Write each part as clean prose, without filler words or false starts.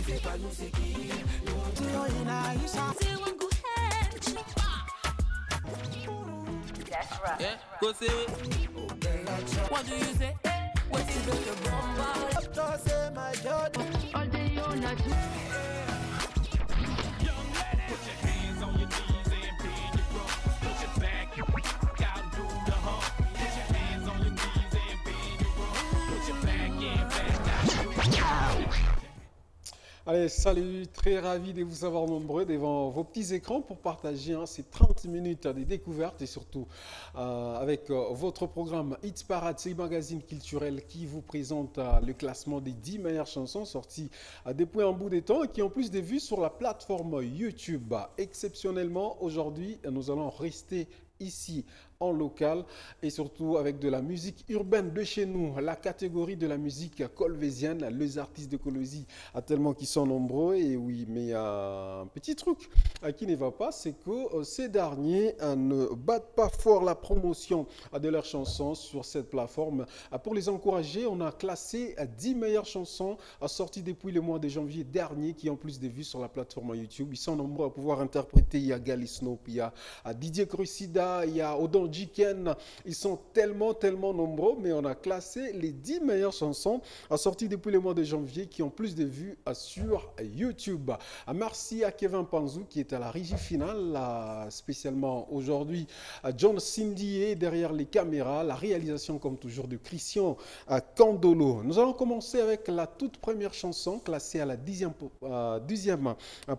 c'est pas nous, c'est qui? That's right. Yeah, go say it. What do you say? What is the bomba? All day on a Young lady, put your hands on your knees and bend your rump. Push it back, out and do the hump. Put your hands on your knees and bend your rump. Put your back in, back out and do the hump. Allez, salut, très ravi de vous avoir nombreux devant vos petits écrans pour partager ces 30 minutes de découverte et surtout avec votre programme Hits Parade, c'est le magazine culturel qui vous présente le classement des 10 meilleures chansons sorties depuis un bout de temps et qui ont plus de vues sur la plateforme YouTube. Exceptionnellement, aujourd'hui, nous allons rester ici en local et surtout avec de la musique urbaine de chez nous, la catégorie de la musique colvésienne, les artistes de Colosie, tellement qu'ils sont nombreux. Et oui, mais il y a un petit truc qui ne va pas, c'est que ces derniers ne battent pas fort la promotion de leurs chansons sur cette plateforme. Pour les encourager, on a classé 10 meilleures chansons sorties depuis le mois de janvier dernier qui ont plus de vues sur la plateforme YouTube. Ils sont nombreux à pouvoir interpréter. Il y a Gali Snoop, il y a Didier Crucida, il y a Odon Jiken. Ils sont tellement nombreux, mais on a classé les 10 meilleures chansons sorties depuis le mois de janvier qui ont plus de vues sur YouTube. Merci à Kevin Panzou qui est à la régie finale, spécialement aujourd'hui. John Cindy est derrière les caméras, la réalisation comme toujours de Christian Candolo. Nous allons commencer avec la toute première chanson classée à la 10e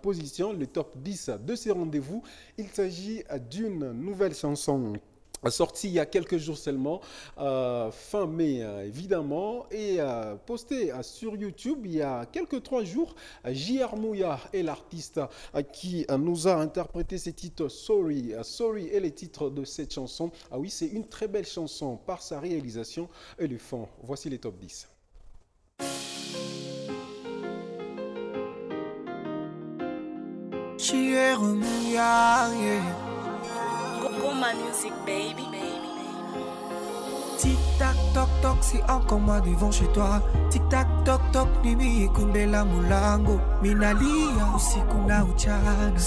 position, le top 10 de ces rendez-vous. Il s'agit d'une nouvelle chanson sortie il y a quelques jours seulement, fin mai évidemment, et postée sur YouTube il y a quelques 3 jours. J.R. Mouya est l'artiste qui nous a interprété ce titre Sorry. Sorry est le titre de cette chanson. Ah oui, c'est une très belle chanson par sa réalisation et le fond. Voici les top 10. J.R. Mouya, yeah. Goma music, baby. Tic tac toc toc, c'est encore moi devant chez toi. Tic tac toc toc, nimi kumbela mulango. Minalia usiku na uchana.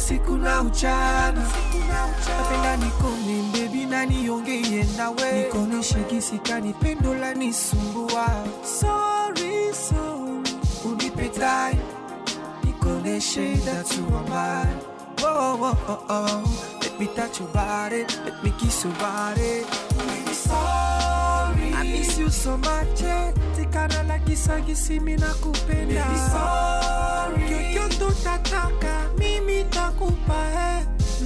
Napenda nikone baby na niongee nawe. Nikoneshe kisika nipendo la nisumbua. Sorry, unipe time. Nikoneshe that you are mine. Oh. Let me touch your body, let me kiss your body. Baby, sorry, I miss you so much. Tikana la kisagisi mina kupenda. Baby, sorry, kyoto tataka, mimi takupa.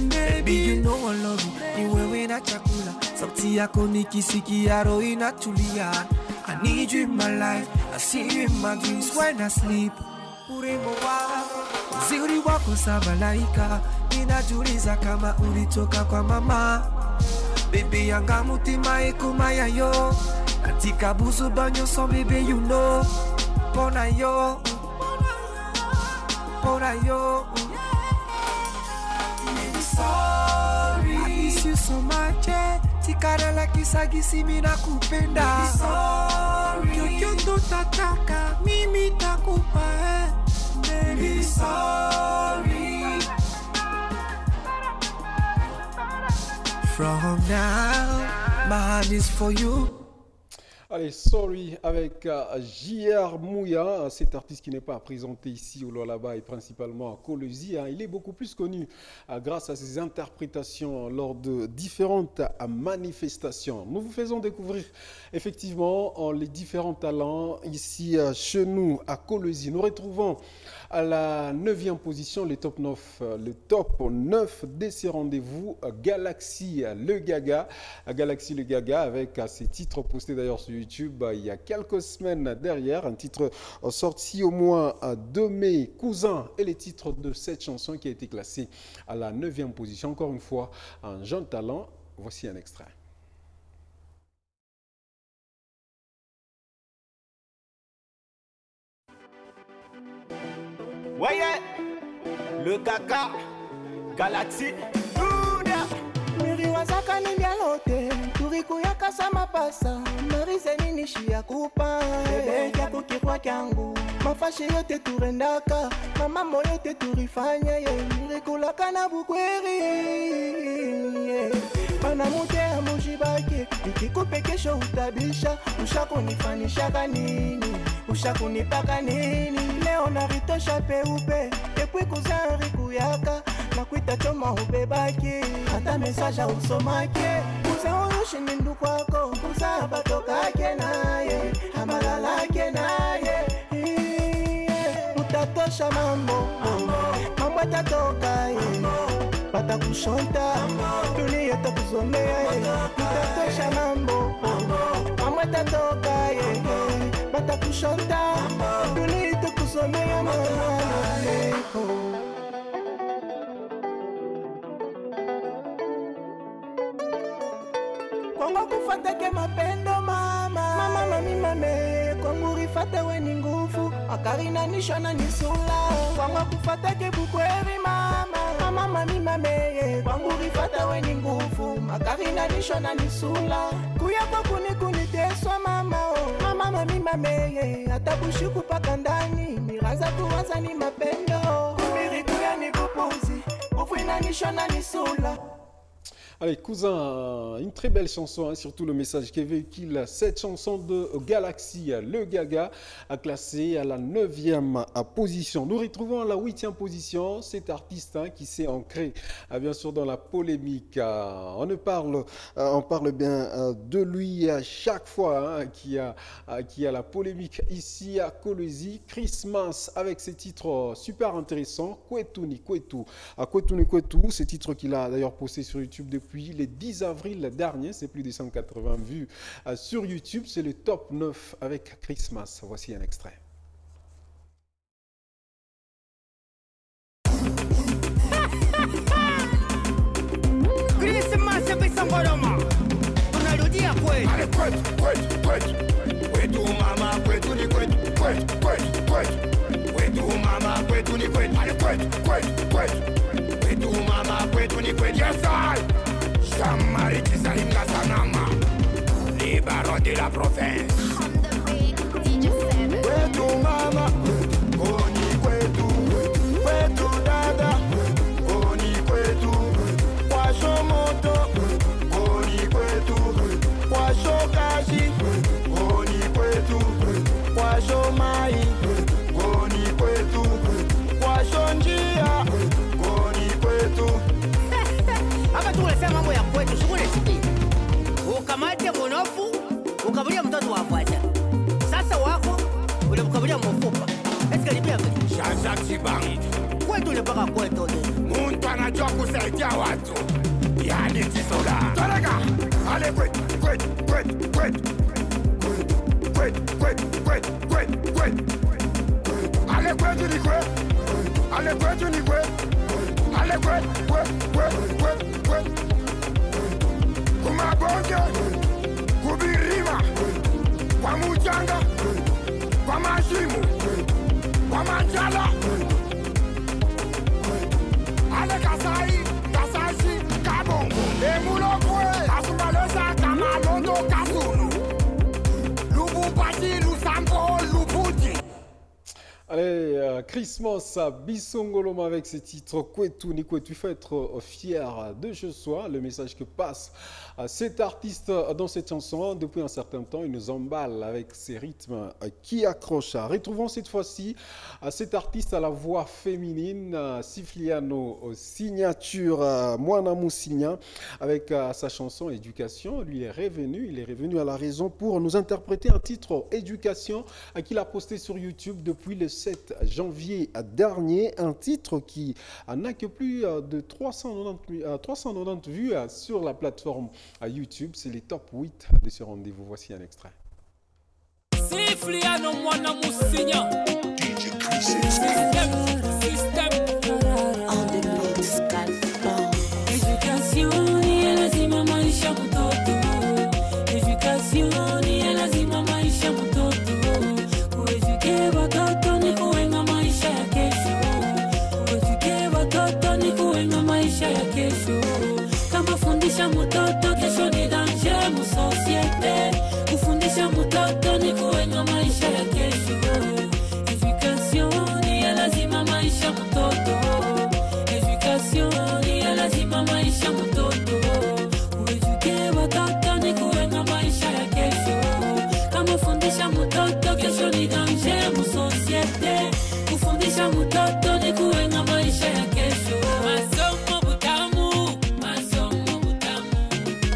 Baby, you know I love you. Ni wewe na chakula. Sauti yako nikisikia roho inatulia. I need you in my life. I see you in my dreams when I sleep. Urembo wako, uzuri wako sabalaika. Ninajuliza kama ulitoka kwa mama. Baby yanga mutima ekumaya yo. Katika buzu banyo so baby you know. Pona yo. Baby sorry, I miss you so much. Tikara la kisagisi mina kupenda. Baby sorry, kyoto tataka mimi takupa. Baby sorry. From now, my hand is for you. Allez, Sorry avec J.R. Mouya, cet artiste qui n'est pas présenté ici au Lullaby et principalement à Colosie. Il est beaucoup plus connu grâce à ses interprétations lors de différentes manifestations. Nous vous faisons découvrir effectivement les différents talents ici chez nous à Colosie. Nous retrouvons à la 9e position le top 9 de ces rendez-vous, Galaxy Le Gaga avec ses titres postés d'ailleurs sur YouTube il y a quelques semaines derrière, un titre sorti au mois de mai, Cousin, et les titres de cette chanson qui a été classée à la 9e position. Encore une fois, un jeune talent. Voici un extrait. Voyez, le Gaga, Galaxy, Miri wazaka ni mialote, turiko yaka mapasa mapasa Marise nini shia kupa Bebe kia kukirwa kiangu Mafashi yote turendaka Mamambo yote turifanya Nirikulaka na bukweri Panamute ya mujibake Ikikupe kesho utabisha Ushaku nifanisha kanini Ushaku nipaka nini Leo naritosha peupe Tepui kuzari kuyaka Na kuita choma ubebaki Hata mesaja usomake Kuza urushi nindu kwako Kuza batokake naye Amalalake naye Utatosha mambo Mambo atatoka Bata kushonta Dunia takuzomea Utatosha mambo Mambo atatoka Bata kushonta Dunia takuzomea Kwangu kufatake mapendo mama Mama mami mame Kwangu rifate weni ngufu Akarina nishona nisula Kwangu kufatake bukweri mama Mama mami mame Kwangu rifate weni ngufu Akarina nishona nisula Kuya kwa kuniteswa mama Mama mami mame Atabushiku paka ndani Miraza kuwaza ni mapendo Kumiri kuya ni kupuzi Ufwina nishona nisula. Allez, cousin, une très belle chanson, hein, surtout le message qui véhicule cette chanson de Galaxy, le Gaga, a classé à la 9e position. Nous retrouvons à la 8e position cet artiste hein, qui s'est ancré, bien sûr, dans la polémique. On parle bien de lui à chaque fois, hein, qui a la polémique ici à Kolwezi. Christmas avec ses titres super intéressants, Kwetu ni Kwetu. Kwetu ni Kwetu, ce titre qu'il a d'ailleurs posté sur YouTube depuis le 10 avril dernier, c'est plus de 180 vues sur YouTube, c'est le top 9 avec Christmas. Voici un extrait. Christmas ebisangoloma tunarudia kwetu. Ale kwetu kwetu kwetu kwetu mama kwetu ni kwetu kwetu kwetu kwetu kwetu mama kwetu ni kwetu. Ale kwetu kwetu kwetu kwetu mama kwetu ni kwetu. Yes I Chamari Tisahinga Sanama, les barons de la province. Kwetu mama, koni kwetu, kwetu dada, koni kwetu, kwasho moto, koni kwetu, kwasho kashi, koni kwetu, kwasho mai, koni kwetu, kwasho njia, koni kwetu. Hapa tunasema mambo ya kwetu, shughuli siki. Ukamate mnofu, ukabulia mtoto wa kwacha. Sasa wako, ule ukabulia mfupa. Eske libia vile. Shasha chibangi. Kwetu ni paka kwetu ni. Muntu anajua kusaidia watu. Yani tisola. Torega. Ale kwetu, kwetu, kwetu, kwetu. Kwetu, kwetu, kwetu, kwetu, kwetu. Ale kwetu ni kwetu. Ale kwetu ni kwetu. Ale kwetu, kwetu, kwetu, kwetu, kwetu. Kumabonge, kubirima, kwa mujanga, kwa mashimu, kwa manjala. Ale kasai, kasashi, kabongo. Emulokwe, kasumalosa, kamalondo, kasunu. Lubupati, lusampo, luputi. Allez, Christmas Bisongoloma avec ses titres Kwetu ni Kwetu. Il faut être fier de ce soir. Le message que passe cet artiste dans cette chanson, depuis un certain temps, il nous emballe avec ses rythmes qui accrochent. Retrouvons cette fois-ci cet artiste à la voix féminine, Sifliano Signature, Mwana Mousigna, avec sa chanson Éducation. Lui est revenu à la raison pour nous interpréter un titre Éducation qu'il a posté sur YouTube depuis le 7 janvier dernier, un titre qui n'a que plus de 390 vues sur la plateforme YouTube. C'est les top 8 de ce rendez-vous. Voici un extrait. Sifliano Mwana Mousigna. Éducation ni lazima maisha mtoto. Éducation ni lazima maisha mtoto. Kueduke watoto ni kuwenga maisha ya kesho. Kueduke watoto ni kuwenga maisha ya kesho. Kama fundisha mtoto kesho ni danger mu society. societe, kufundisha mtoto ni kuenga maisha ya kesho. Masomo butamu, masomo butamu,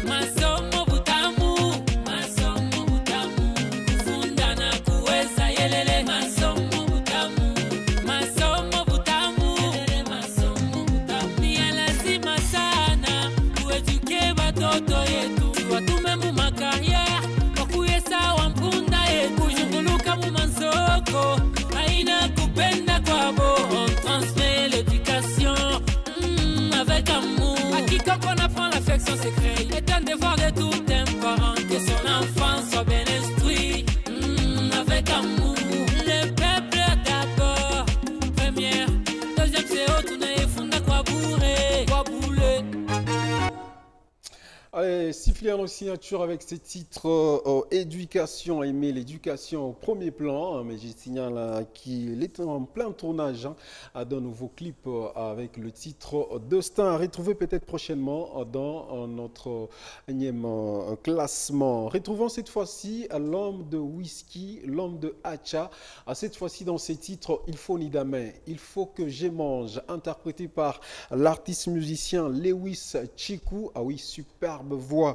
masomo butamu, masomo butamu, kufunda na kuweza yelele. Masomo butamu, masomo butamu, yelele. Masomo butamu ni ya lazima sana, kueduke watoto yetu, tuwatume mu makariere, wakuye sawa mpunda yetu, kujunguluka mu manzoko, haina kupenda kwa bo. On transmet l'éducation avec amour. À quiconque on apprend l'affection secrète, est un devoir de tout un parent, que son enfant soit bien instruit avec amour. Le peuple d'abord, première, deuxième c'est haut, tout n'est funda quoi bourré, quoi bouler. Allez, siffler en signature avec ces titres éducation, aimer l'éducation au premier plan, mais je signale qu'il est en plein tournage d'un nouveau clip avec le titre Destin, à retrouver peut-être prochainement dans notre énième classement. Retrouvons cette fois-ci l'homme de whisky, l'homme de Hacha, cette fois-ci dans ces titres Il faut ni damé, il faut que je mange, interprété par l'artiste musicien Lewis Chiku. Ah oui, superbe voix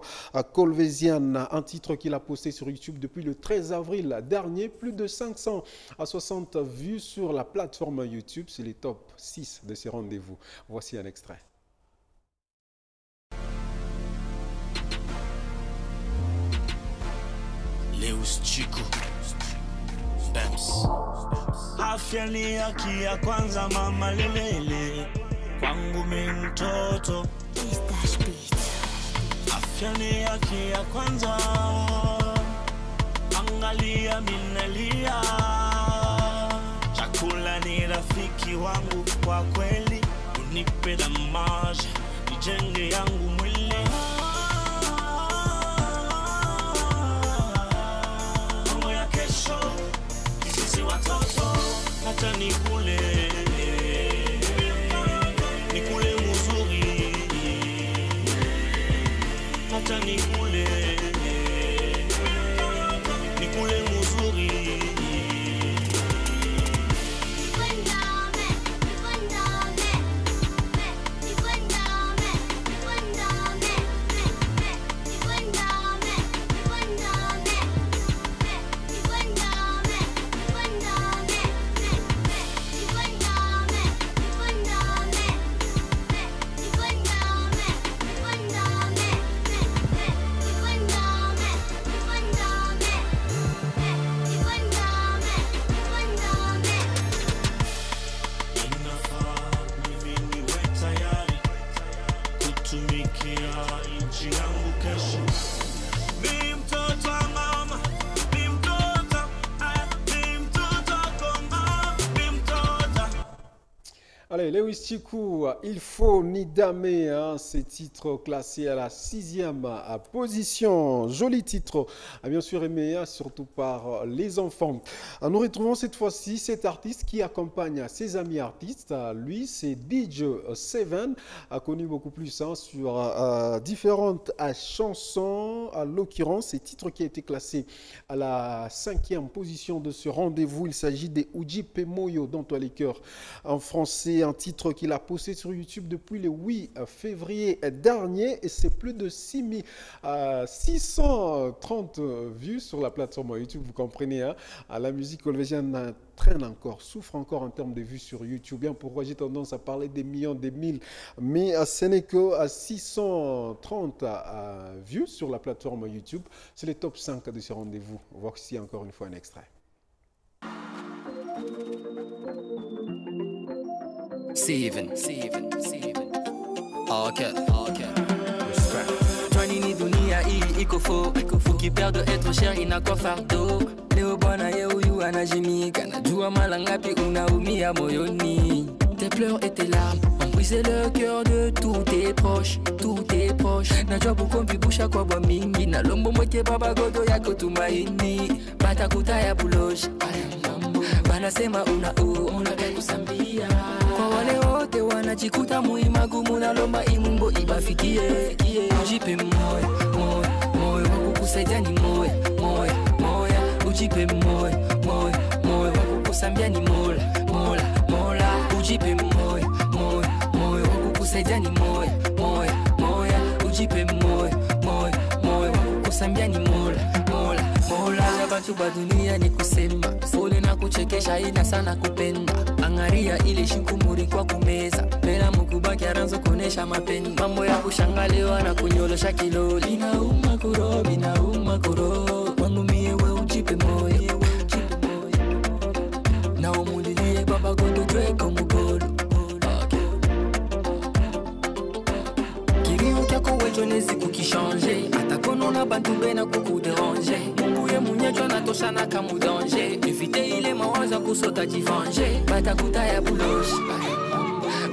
colvésienne, un titre qu'il a posté sur YouTube depuis le 13 avril dernier, plus de 560 vues sur la plateforme YouTube, c'est les top 6 de ces rendez-vous. Voici un extrait. Lewis Chiku Bams. Afya ni haki ya kwanza mama lelele, kwangu mimi mtoto. Afya ni haki ya kwanza, angalia minalia. Chakula ni rafiki wangu kwa kweli, unipe damaje, nijenge yangu mwili. Mambo ya kesho, sisi watoto, hata nikule muzuri, hata nikule muzuri. Allez, Lewis Chiku, il faut ni damer, ces titres classés à la 6e position. Joli titre, bien sûr aimé, surtout par les enfants. Nous retrouvons cette fois-ci cet artiste qui accompagne ses amis artistes. Lui, c'est DJ7, connu beaucoup plus sur différentes chansons. À l'occurrence, ces titres qui a été classé à la 5e position de ce rendez-vous. Il s'agit des Uji Pemoyo, dans toi les cœurs en français. Un titre qu'il a posté sur YouTube depuis le 8 février dernier et c'est plus de 630 vues sur la plateforme YouTube. Vous comprenez, la musique colvésienne traîne encore, souffre encore en termes de vues sur YouTube. Bien pourquoi j'ai tendance à parler des millions, des mille, mais ce n'est que à 630 vues sur la plateforme YouTube. C'est les top 5 de ce rendez-vous. Voici encore une fois un extrait. Seven. Okay. Twani ni dunia hii iko fo, ukipenda être cher inakuwa fardo. Leo bwana ye huyu anajimika, najua mara ngapi unaumia moyoni. Tes pleurs et tes larmes ont brisé le cœur de tous tes proches, Najua bukombi busha kwa bwa mingi, na lombo mweke baba godo yako tumaini. Batakuta ya bulosh, banasema unataka kusambia. Kwa wale wote wanajikuta muimagumu na lomba imumbo ibafikie. Ujipe moyo wakukusaidia ni moyo. Ujipe moyo kusambia ni mola mola mola ujipe moyo moyo moyo kukusaidia ni moyo moyo moyo ujipe moyo moyo moyo kusambia ni mola mola mola watu wa dunia ni kusema pole na kuchekesha ina sana kupenda angaria ile shukumuri kwa kumeza mera mkubaki aranzo kuonesha mapenzi mambo ya kushangaliwa na kunyolosha kiloli inauma kuro wangu mie we ujipe moyo na umulilie baba gondo tweko mugolo kirio kyako wecho nezi kukishanje atakono na bantu bena kukuderange mungu ye munyecho na toshana kamu danger evite ile mawaza kusota jivanje batakuta ya buloshi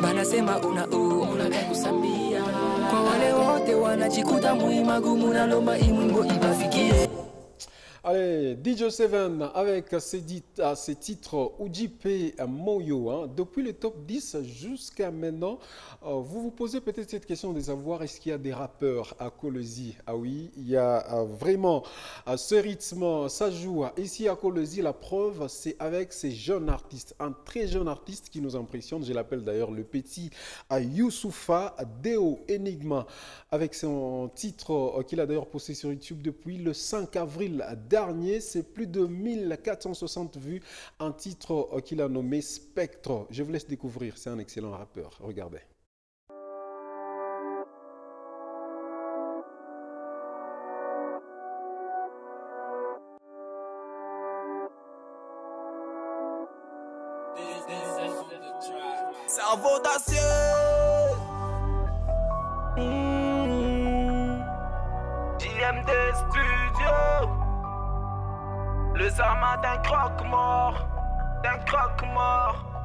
banasema unataka kusambia kwa wale wote wanajikuta muimagumu na lomba imwimbo ibafikie. Allez, DJ7 avec ses titres Ujipe Moyo. Hein. Depuis le top 10 jusqu'à maintenant, vous vous posez peut-être cette question de savoir est-ce qu'il y a des rappeurs à Kolwezi. Ah oui, il y a vraiment ce rythme, ça joue. Ici à Kolwezi, la preuve, c'est avec ces jeunes artistes. Un très jeune artiste qui nous impressionne, je l'appelle d'ailleurs le petit Youssoufa Deo Enigma, avec son titre qu'il a d'ailleurs posté sur YouTube depuis le 5 avril dernier, c'est plus de 1460 vues, un titre qu'il a nommé Spectre. Je vous laisse découvrir, c'est un excellent rappeur. Regardez. Cerveau d'acier. JMD Studio. Le serment d'un croque-mort.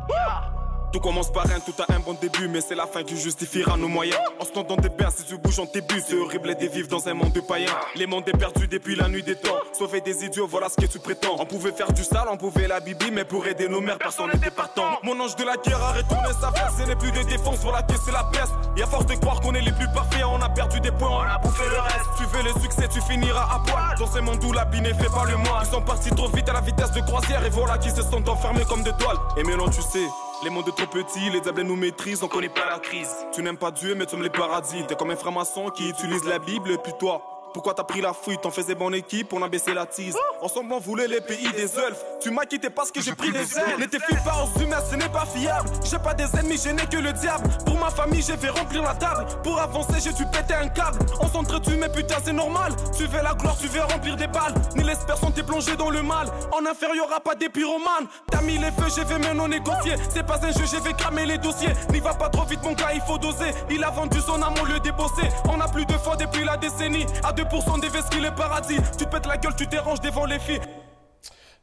Yeah. Tout commence par tout a un bon début, mais c'est la fin qui justifiera nos moyens. En se tendant des bains, si tu bouges en tes buts, c'est horrible de vivre dans un monde de païens. Les mondes est perdu depuis la nuit des temps. Sauver des idiots, voilà ce que tu prétends. On pouvait faire du sale, on pouvait la bibi, mais pour aider nos mères, personne n'était partant. Mon ange de la guerre a retourné sa veste, ce n'est plus de défense, voilà que c'est la peste. Et à force de croire qu'on est les plus parfaits, on a perdu des points, on a bouffé le reste. Tu veux le succès, tu finiras à poil. Dans ce monde où la bine ne fait pas le moine. Ils sont partis trop vite à la vitesse de croisière, et voilà qu'ils se sont enfermés comme de toiles. Et maintenant tu sais, les mondes trop petits, les diables nous maîtrisent, on connaît pas la crise. Tu n'aimes pas Dieu, mais tu aimes les paradis. T'es comme un franc-maçon qui utilise la Bible, et puis toi, pourquoi t'as pris la fuite? On faisait bonne équipe, on a baissé la tise. Ensemble on voulait les pays des elfes. Tu m'as quitté parce que j'ai pris des ailes. Ne te fie pas aux humains, ce n'est pas fiable. J'ai pas des ennemis, je n'ai que le diable. Pour ma famille, je vais remplir la table. Pour avancer, j'ai dû péter un câble. On s'entretue, mais putain, c'est normal. Tu veux la gloire, tu veux remplir des balles. Ni laisse personne t'es plongé dans le mal. En inférieur, y'aura pas des pyromanes. T'as mis les feux, je vais maintenant négocier. C'est pas un jeu, je vais cramer les dossiers. N'y va pas trop vite, mon gars, il faut doser. Il a vendu son âme au lieu de bosser. On a plus de foi depuis la décennie. À 2% des vesquilles, le paradis. Tu te pètes la gueule, tu déranges devant les filles.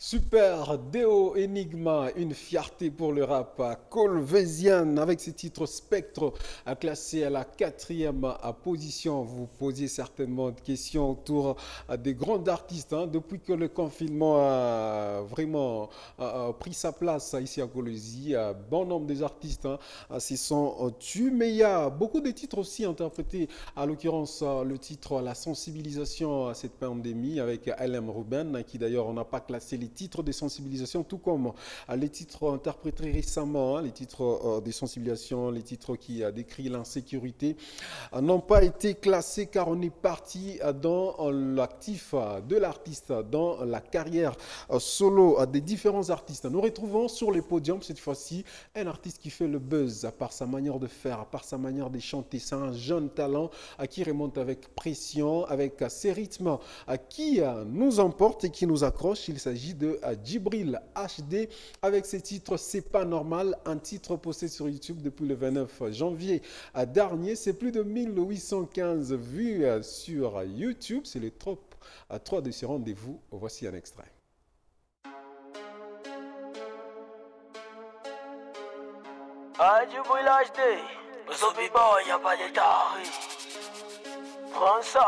Super, Deo Enigma, une fierté pour le rap kolwezien avec ses titres Spectre, classé à la 4e position. Vous posiez certainement des questions autour des grands artistes. Hein, depuis que le confinement a vraiment pris sa place ici à Kolwezi, bon nombre des artistes se sont tus, mais il y a beaucoup de titres aussi interprétés, à l'occurrence le titre La sensibilisation à cette pandémie avec LM Ruben, qui d'ailleurs on n'a pas classé les titres de sensibilisation, tout comme les titres interprétés récemment, les titres de sensibilisation, les titres qui décrivent l'insécurité, n'ont pas été classés car on est parti dans l'actif de l'artiste, dans la carrière solo des différents artistes. Nous retrouvons sur les podiums cette fois-ci un artiste qui fait le buzz par sa manière de faire, par sa manière de chanter. C'est un jeune talent qui remonte avec pression, avec ses rythmes qui nous emporte et qui nous accroche. Il s'agit de Djibril HD avec ses titres C'est pas normal, un titre posté sur YouTube depuis le 29 janvier dernier. C'est plus de 1815 vues sur YouTube. C'est le top 3 de ce rendez-vous. Voici un extrait. Ah, Djibril HD, aujourd'hui bon, y a pas de tarif. Prends ça.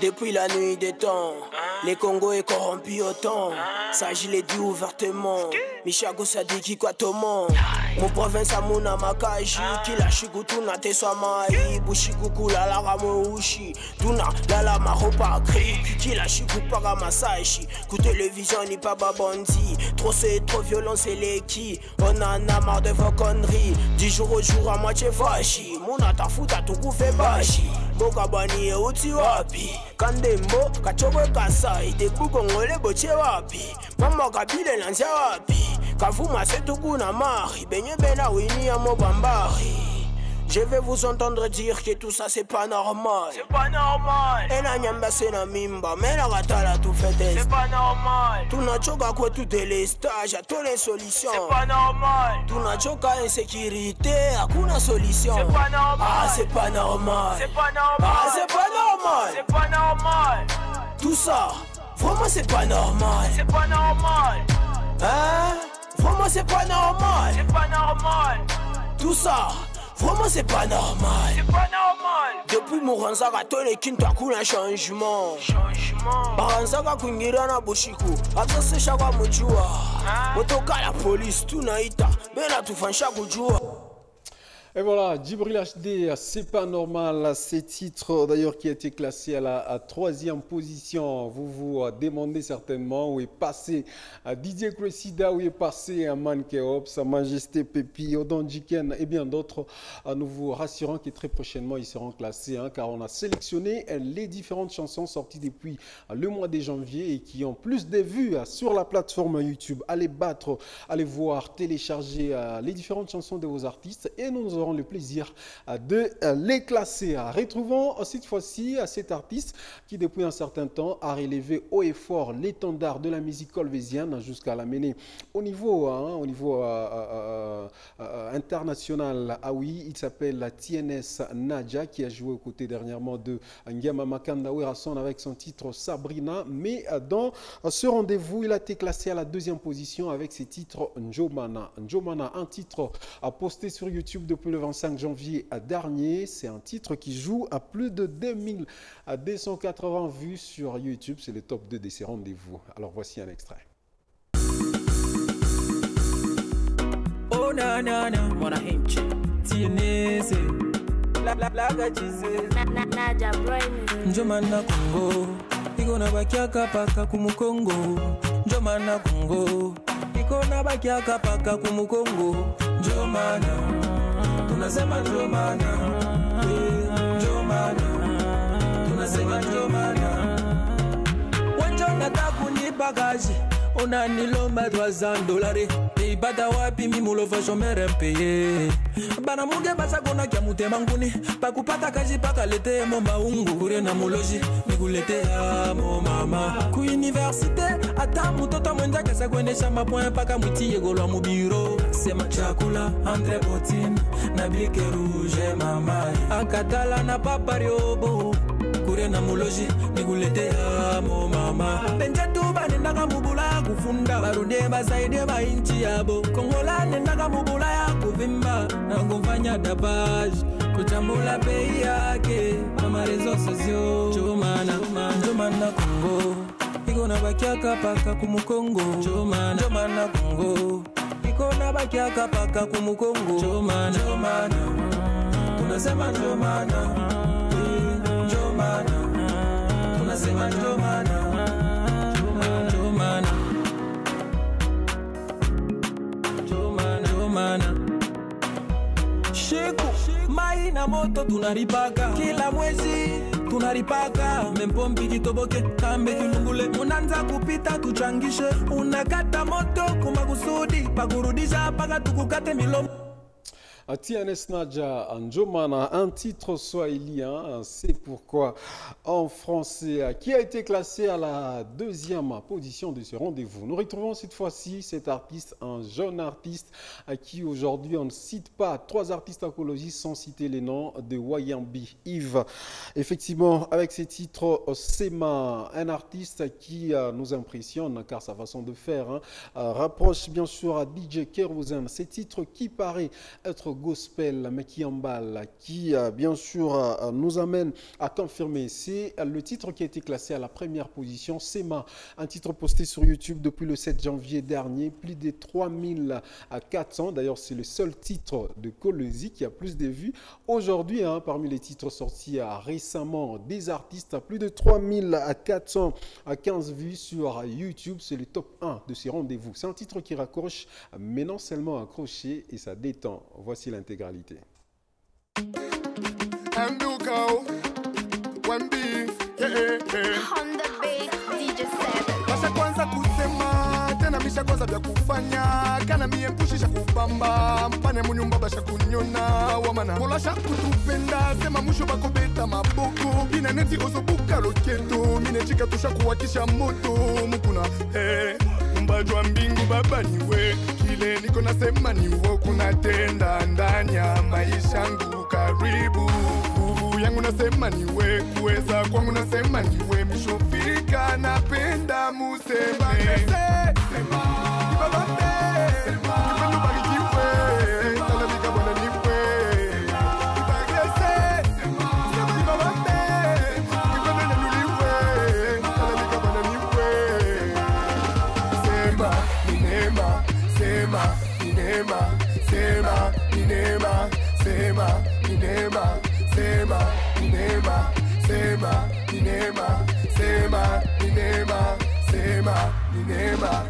Depuis la nuit des temps, les Congos est corrompu autant. Ça je l'ai dit ouvertement. Michago ça dit qui quoi tout le monde. Mu province amuna makaji kila shiku tunateswa mai bushiku kulala ushi tuna lala maropa gris kila shiku para massage ku télévision ni pas babandi trop c'est trop violent c'est les qui on en a marre de vos conneries 10 jours au jour à moitié vachi muna tafuta tukufe bashi boka bani e uti wapi kandembo kachobwe kasai de kukongole boche wapi mama kabile lanza wapi kavuma setukuna mari benye bena wini ya mobambari. Je vais vous entendre dire que tout ça c'est pas normal. C'est pas normal. Et la nyamba c'est na mimba, mais la ratala tout fait test. C'est pas normal. Tu n'as choqué quoi toutes les stages, à toutes les solutions. C'est pas normal. Tu n'as choqué insécurité, à kuna solution. C'est pas normal. Ah c'est pas normal. C'est pas normal. Ah c'est pas normal. C'est pas normal. Tout ça, vraiment c'est pas normal. C'est pas normal. Hein? Vraiment c'est pas normal. C'est pas normal. Tout ça. Vraiment c'est pas normal. C'est pas normal. Depuis Moranzaka tole kinta kuna changement. Baranzaka kungira na bushiku atose shaka mujua. Motoka la police tunaita bena tufansha kujua. Et voilà, Djibril HD, c'est pas normal, ces titres d'ailleurs qui a été classé à la 3e position. Vous vous demandez certainement où est passé Didier Cressida, où est passé Manke Hop, Sa Majesté Pépi, Odon Jiken et bien d'autres. Nous vous rassurons que très prochainement ils seront classés car on a sélectionné les différentes chansons sorties depuis le mois de janvier et qui ont plus de vues sur la plateforme YouTube. Allez battre, allez voir, télécharger les différentes chansons de vos artistes et nous aurons le plaisir de les classer. Retrouvons cette fois-ci cet artiste qui depuis un certain temps a relevé haut et fort l'étendard de la musique colvésienne jusqu'à l'amener au niveau, international. Ah oui, il s'appelle TNS Nadia qui a joué aux côtés dernièrement de Ngema Makanda Werrason avec son titre Sabrina. Mais dans ce rendez-vous, il a été classé à la 2e position avec ses titres Njomana. Njomana, un titre à poster sur YouTube depuis le 25 janvier dernier. C'est un titre qui joue à plus de 2280 vues sur YouTube. C'est le top 2 de ces rendez-vous. Alors voici un extrait. Oh na na na, mwana hinchi tienese la gachize Nadia Brahimi Njomana Kongo iko na bakiaka paka kumukongo Njomana Kongo iko na bakiaka paka kumukongo Njomana tunasema Njomana Njomana tunasema Njomana Wanjona takuni bagaji onanilomba $300 ibada wapi mimulova shomere mpeye bana muge basakona kya mutema nguni pakupata kaji pakalete mo maungu kure na muloji nikuletea mo mama ku universite ata mutoto mwenza kesa kwendesha mapoint paka mutie golwa mu biro sema chakula Andre Botin na bike rouge mama akatala na papa riobo kure na muloji nikuletea mo mama benja tuba nendaka mubula kufunda barude basaide ba inchi yabo kongola nendaka mubula ya kuvimba na kufanya dabage kuchambula bei yake mama rezo sosio Njomana Njomana Kongo iko na bakiaka paka kumukongo Njomana Kongo iko na bakiaka paka kumukongo Njomana tunasema Njomana Njomana tunasema Njomana Njomana Njomana Sheku mai na moto tunaripaka kila mwezi tunaripaka mempompi kitoboke kambe kilungule unanza kupita tuchangishe unakata moto kumakusudi pakurudisha paka tukukate milomo. TNS Nadia Njomana, un titre swahilien, c'est pourquoi en français, qui a été classé à la 2e position de ce rendez-vous. Nous retrouvons cette fois-ci cet artiste, un jeune artiste à qui aujourd'hui on ne cite pas 3 artistes écologistes sans citer les noms de Wayambi Yves. Effectivement, avec ses titres Sema, un artiste qui nous impressionne car sa façon de faire rapproche bien sûr à DJ Kerosene. Ces titres qui paraît être gospel, mais qui emballe, qui bien sûr nous amène à confirmer. C'est le titre qui a été classé à la première position, Sema, un titre posté sur YouTube depuis le 7 janvier dernier, plus de 3400. D'ailleurs, c'est le seul titre de Kolezi qui a plus de vues. Aujourd'hui, parmi les titres sortis récemment des artistes, plus de 3415 vues sur YouTube. C'est le top 1 de ces rendez-vous. C'est un titre qui raccroche, mais non seulement accroché, et ça détend. Voici l'intégralité. Misha kwanza vya kufanya kana mie mpushisha kubamba mpane munyumba basha kunyona wamana molasha kutupenda sema musho bakobeta maboko ina neti ozobuka loketo mine chika tusha kuwakisha moto mukuna mbajwa mbingu baba niwe kile niko nasema niwo kuna tenda ndani ya maisha yangu karibu nguvu yangu nasema niwe kuweza kwangu nasema niwe mishofika napenda museme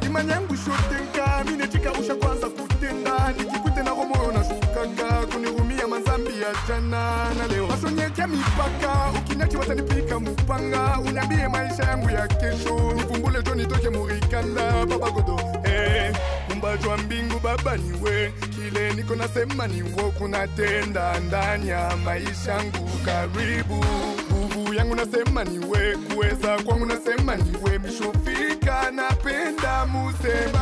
imanyangu shotenka mine chika usha kwanza kutenda nikikute na romo na shukaka kunirumia manzambi ya jana na leo masonyekea mipaka ukinachi watanipika mupanga unyambie maisha yangu ya kesho nifumbule jo nitoke murikanda baba godo umbajwa mbingu baba niwe kile niko nasema niwo kunatenda ndani ya maisha yangu karibu nguvu yangu nasema niwe kuweza kwangu nasema niwe mishofika napenda museme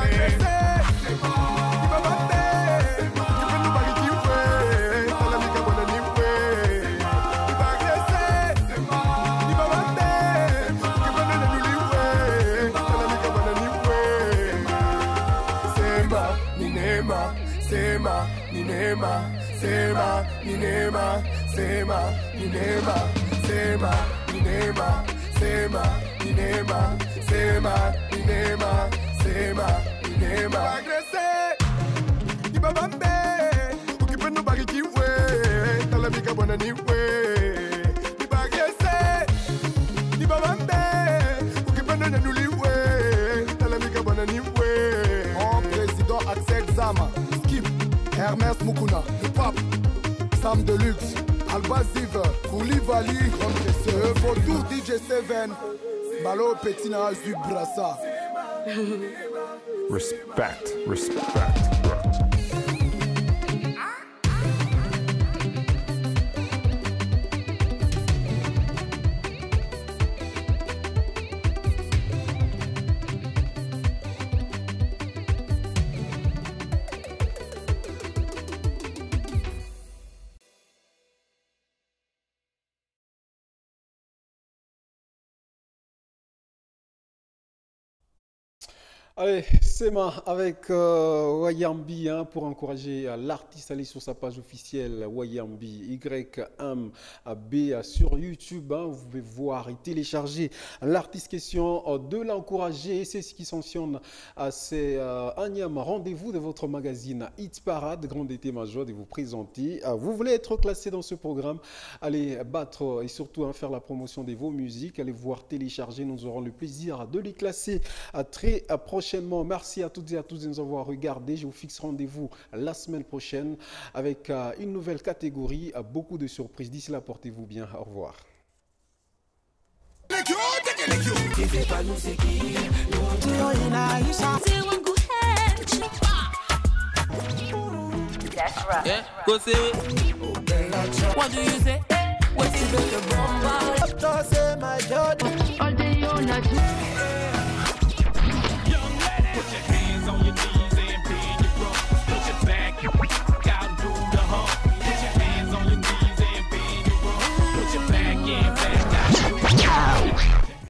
Hermès Mukuna, le pape, Sam Deluxe, Alba Ziv, Koulibaly, Vautour DJ7, Malo Petina Zubrassa. Respect. Allez, Sema avec Wayambi pour encourager l'artiste. Allez sur sa page officielle Wayambi YMB sur YouTube. Vous pouvez voir et télécharger l'artiste question de l'encourager. C'est ce qui sanctionne c'est un rendez-vous de votre magazine Hits Parade. Grande été major de vous présenter. Vous voulez être classé dans ce programme. Allez battre et surtout faire la promotion de vos musiques. Allez voir télécharger. Nous aurons le plaisir de les classer très prochainement. Merci à toutes et à tous de nous avoir regardé. Je vous fixe rendez-vous la semaine prochaine avec une nouvelle catégorie, beaucoup de surprises. D'ici là, portez-vous bien. Au revoir. That's right. Yeah, go say it. What do you say? What is the bomba? All day on a